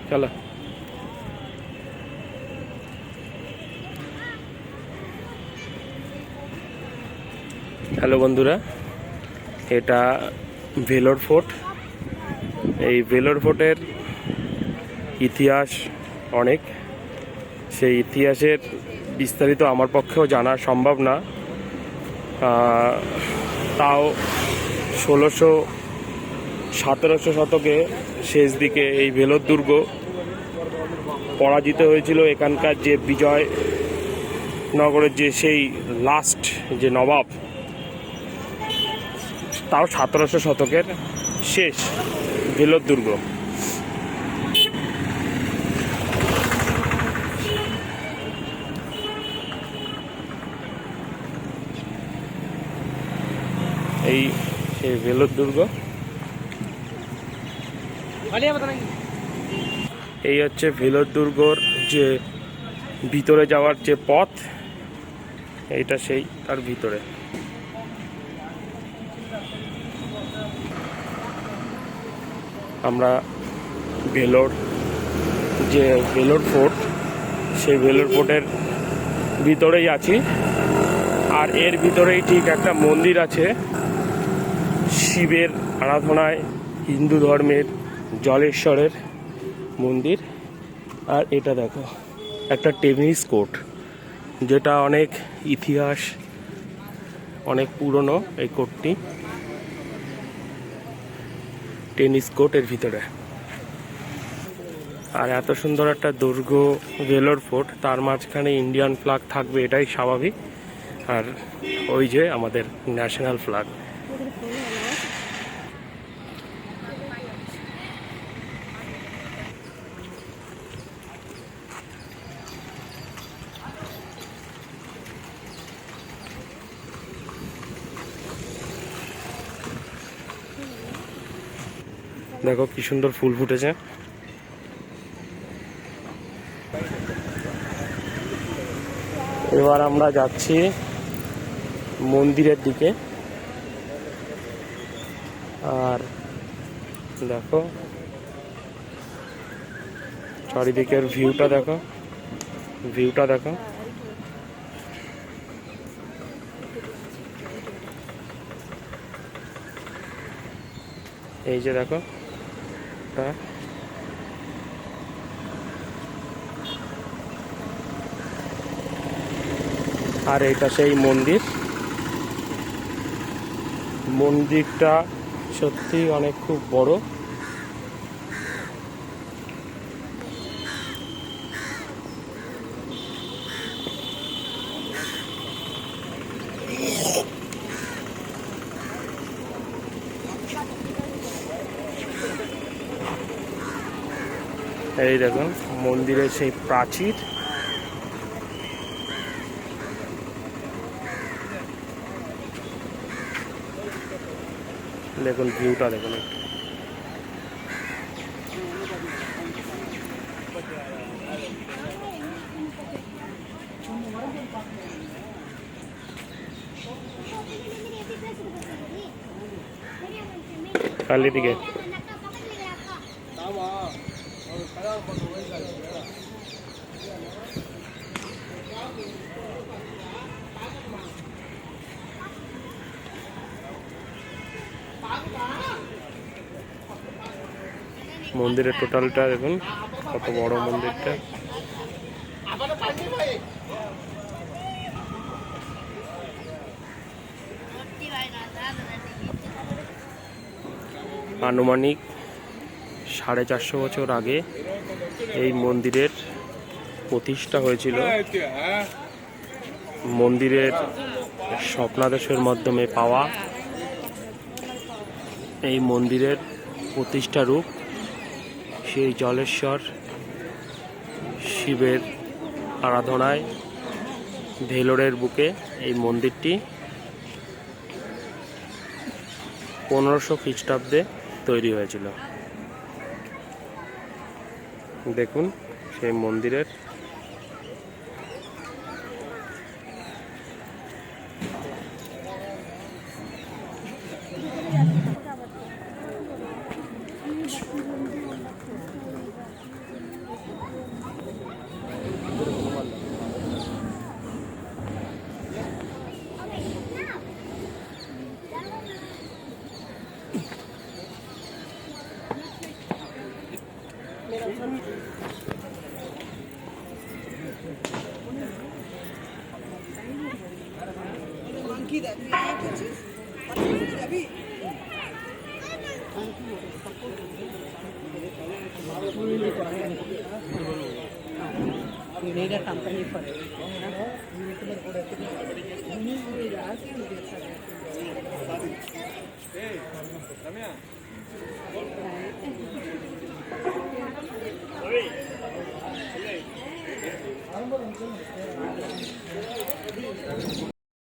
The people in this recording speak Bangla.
চলো। হ্যালো বন্ধুরা, এটা ভেলোর ফোর্ট। এই ভেলোর ফোর্টের ইতিহাস অনেক। সেই ইতিহাসের বিস্তারিত আমার পক্ষেও জানা সম্ভব না। তাও 1600-1700 শতকে শেষ দিকে এই ভেলোর দুর্গ পরাজিত হয়েছিল। এখানকার যে বিজয়নগরের যে সেই লাস্ট যে নবাব, তাও 1700 শতকের শেষ ভেলোর দুর্গ। এই সেই ভেলোর দুর্গ। এই হচ্ছে ভেলোর দুর্গর যে ভিতরে যাওয়ার যে পথ, এইটা সেই তার ভিতরে। আমরা ভেলোর যে ভেলোর ফোর্ট, সেই ভেলোর ফোর্টের ভিতরেই আছি। আর এর ভিতরেই ঠিক একটা মন্দির আছে, শিবের আরাধনায় হিন্দু ধর্মের জলেশ্বরের মন্দির। আর এটা দেখো একটা টেনিস কোর্ট, যেটা অনেক ইতিহাস, অনেক পুরনো এই কোর্টটি। টেনিস কোর্ট এর ভিতরে। আর এত সুন্দর একটা দুর্গ ভেলোর ফোর্ট, তার মাঝখানে ইন্ডিয়ান ফ্ল্যাগ থাকবে এটাই স্বাভাবিক। আর ওই যে আমাদের ন্যাশনাল ফ্ল্যাগ। দেখো কি সুন্দর ফুল ফুটেছে। এবার আমরা যাচ্ছি মন্দিরের দিকে। আর দেখো চারিদিকের ভিউটা দেখো, ভিউটা দেখো। এই যে দেখো, আর এটা সেই মন্দির। মন্দিরটা সত্যি অনেক খুব বড়। এই দেখুন মন্দিরের সেই প্রাচীর। দেখুন ভিউটা দেখুন। খালি দিকে মন্দিরের টোটালটা দেখুন, কত বড় মন্দিরটা। আনুমানিক 450 বছর আগে এই মন্দিরের প্রতিষ্ঠা হয়েছিল। মন্দিরের স্বপ্নাদেশের মাধ্যমে পাওয়া এই মন্দিরের প্রতিষ্ঠা রূপ সেই জলেশ্বর শিবের আরাধনায় ভেলোরের বুকে এই মন্দিরটি 1500 খ্রিস্টাব্দে তৈরি হয়েছিল। দেখুন সেই মন্দিরের Monkey that we have, which is Ravi. You need a company for it. Hey,